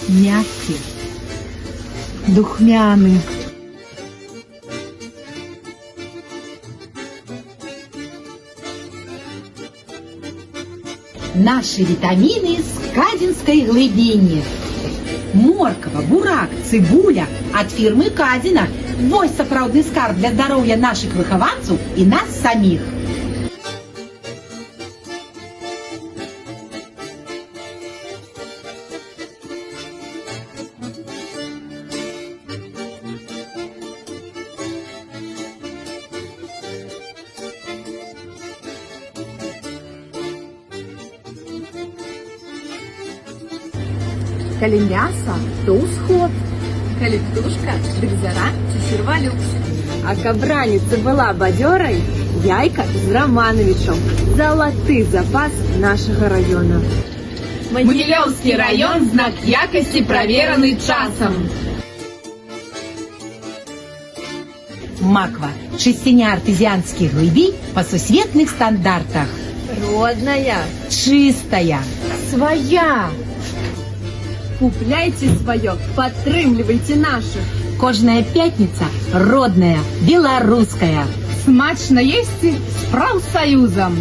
Мягкий, духмяный. Наши витамины с Кадзинской глыбини. Морква, бурак, цибуля от фирмы Кадзіна. Вось сапраўдны скарб для здоровья наших выхованцев и нас самих. Калі мяса, то ўсход. Калі птушка, дык зара ці сервалюкс. А каб раніца была бадзёрай, яйка з Романовичем. Залаты запас нашага раёна. Могилевский район – знак якости, проверенный часом. Маква – чистыня артезианских глыбей по сусветных стандартах. Родная, Чистая. своя. Купляйте свое, падтрымлівайце наших. Кожная пятница родная, белорусская. Смачно есть с профсоюзом.